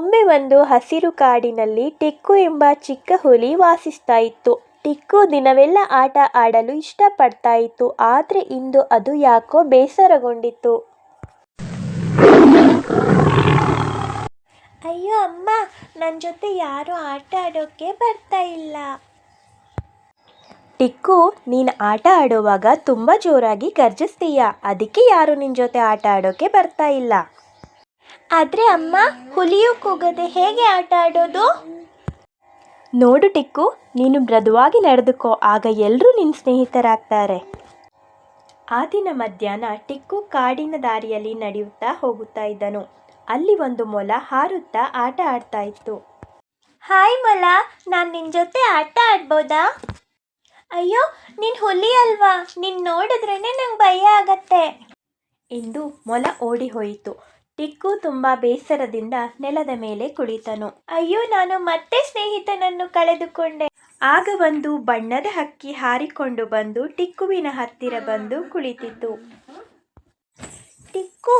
ಒಮ್ಮೆ ಒಂದು ಹಸಿರು ಕಾಡಿನಲ್ಲಿ ಟಿಕ್ಕು ಎಂಬ ಚಿಕ್ಕ ಹುಲಿ ವಾಸಿಸ್ತಾ ಇತ್ತು. ಟಿಕ್ಕು ದಿನವೆಲ್ಲ ಆಟ ಆಡಲು ಇಷ್ಟಪಡ್ತಾ ಇತ್ತು. ಆದರೆ ಇಂದು ಅದು ಯಾಕೋ ಬೇಸರಗೊಂಡಿತ್ತು. ಅಯ್ಯೋ ಅಮ್ಮ, ನನ್ನ ಜೊತೆ ಯಾರೂ ಆಟ ಆಡೋಕ್ಕೆ ಬರ್ತಾ ಇಲ್ಲ. ಟಿಕ್ಕು, ನೀನು ಆಟ ಆಡುವಾಗ ತುಂಬ ಜೋರಾಗಿ ಗರ್ಜಿಸ್ತೀಯ, ಅದಕ್ಕೆ ಯಾರು ನಿನ್ನ ಜೊತೆ ಆಟ ಆಡೋಕ್ಕೆ ಬರ್ತಾ ಇಲ್ಲ. ಆದರೆ ಅಮ್ಮ, ಹುಲಿಯು ಕೂಗದೆ ಹೇಗೆ ಆಟ ಆಡೋದು? ನೋಡು ಟಿಕ್ಕು, ನೀನು ಮೃದುವಾಗಿ ನಡೆದುಕೋ, ಆಗ ಎಲ್ಲರೂ ನಿನ್ನ ಸ್ನೇಹಿತರಾಗ್ತಾರೆ. ಆ ದಿನ ಮಧ್ಯಾಹ್ನ ಟಿಕ್ಕು ಕಾಡಿನ ದಾರಿಯಲ್ಲಿ ನಡೆಯುತ್ತಾ ಹೋಗುತ್ತಾ ಇದ್ದನು. ಅಲ್ಲಿ ಒಂದು ಮೊಲ ಹಾರುತ್ತಾ ಆಟ ಆಡ್ತಾ ಇತ್ತು. ಹಾಯ್ ಮೊಲ, ನಾನು ನಿನ್ನ ಜೊತೆ ಆಟ ಆಡ್ಬೋದಾ? ಅಯ್ಯೋ, ನೀನು ಹುಲಿ ಅಲ್ವಾ, ನಿನ್ನ ನೋಡಿದ್ರೇ ನಂಗೆ ಭಯ ಆಗತ್ತೆ ಎಂದು ಮೊಲ ಓಡಿ ಹೋಯಿತು. ಟಿಕ್ಕು ತುಂಬ ಬೇಸರದಿಂದ ನೆಲದ ಮೇಲೆ ಕುಳಿತನು. ಅಯ್ಯೋ, ನಾನು ಮತ್ತೆ ಸ್ನೇಹಿತನನ್ನು ಕಳೆದುಕೊಂಡೆ. ಆಗ ಒಂದು ಬಣ್ಣದ ಹಕ್ಕಿ ಹಾರಿಕೊಂಡು ಬಂದು ಟಿಕ್ಕುವಿನ ಹತ್ತಿರ ಬಂದು ಕುಳಿತಿತು. ಟಿಕ್ಕು,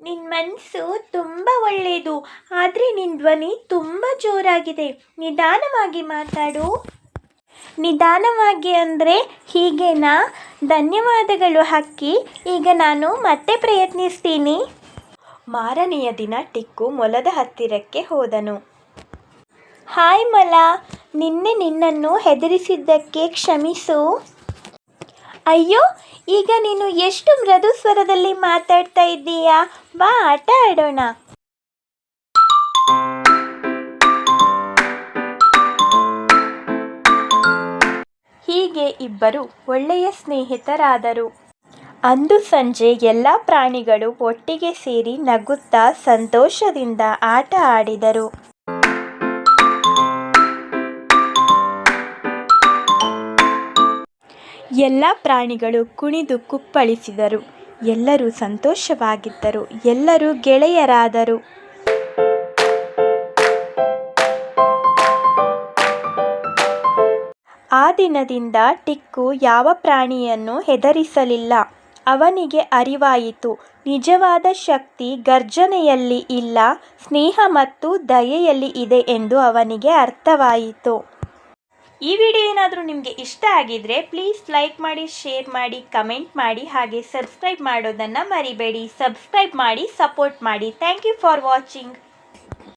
ನಿನ್ನ ಮನಸ್ಸು ತುಂಬ ಒಳ್ಳೆಯದು, ಆದರೆ ನಿನ್ನ ಧ್ವನಿ ತುಂಬ ಜೋರಾಗಿದೆ. ನಿಧಾನವಾಗಿ ಮಾತಾಡು. ನಿಧಾನವಾಗಿ ಅಂದರೆ ಹೀಗೇನಾ? ಧನ್ಯವಾದಗಳು ಹಕ್ಕಿ, ಈಗ ನಾನು ಮತ್ತೆ ಪ್ರಯತ್ನಿಸ್ತೀನಿ. ಮಾರನೆಯ ದಿನ ಟಿಕ್ಕು ಮೊಲದ ಹತ್ತಿರಕ್ಕೆ ಹೋದನು. ಹಾಯ್ ಮೊಲ, ನಿನ್ನೆ ನಿನ್ನನ್ನು ಹೆದರಿಸಿದ್ದಕ್ಕೆ ಕ್ಷಮಿಸು. ಅಯ್ಯೋ, ಈಗ ನೀನು ಎಷ್ಟು ಮೃದು ಸ್ವರದಲ್ಲಿ ಮಾತಾಡ್ತಾ ಇದ್ದೀಯಾ, ಬಾ ಆಟ ಆಡೋಣ. ಹೀಗೆ ಇಬ್ಬರು ಒಳ್ಳೆಯ ಸ್ನೇಹಿತರಾದರು. ಅಂದು ಸಂಜೆ ಎಲ್ಲ ಪ್ರಾಣಿಗಳು ಒಟ್ಟಿಗೆ ಸೇರಿ ನಗುತ್ತಾ ಸಂತೋಷದಿಂದ ಆಟ ಆಡಿದರು. ಎಲ್ಲ ಪ್ರಾಣಿಗಳು ಕುಣಿದು ಕುಪ್ಪಳಿಸಿದರು. ಎಲ್ಲರೂ ಸಂತೋಷವಾಗಿದ್ದರು. ಎಲ್ಲರೂ ಗೆಳೆಯರಾದರು. ಆ ದಿನದಿಂದ ಟಿಕ್ಕು ಯಾವ ಪ್ರಾಣಿಯನ್ನು ಹೆದರಿಸಲಿಲ್ಲ. ಅವನಿಗೆ ಅರಿವಾಯಿತು, ನಿಜವಾದ ಶಕ್ತಿ ಗರ್ಜನೆಯಲ್ಲಿ ಇಲ್ಲ, ಸ್ನೇಹ ಮತ್ತು ದಯೆಯಲ್ಲಿ ಇದೆ ಎಂದು ಅವನಿಗೆ ಅರ್ಥವಾಯಿತು. ಈ ವಿಡಿಯೋ ಏನಾದರೂ ನಿಮಗೆ ಇಷ್ಟ ಆಗಿದ್ರೆ ಪ್ಲೀಸ್ ಲೈಕ್ ಮಾಡಿ, ಶೇರ್ ಮಾಡಿ, ಕಮೆಂಟ್ ಮಾಡಿ, ಹಾಗೆ ಸಬ್ಸ್ಕ್ರೈಬ್ ಮಾಡೋದನ್ನು ಮರಿಬೇಡಿ. ಸಬ್ಸ್ಕ್ರೈಬ್ ಮಾಡಿ, ಸಪೋರ್ಟ್ ಮಾಡಿ. Thank you for watching.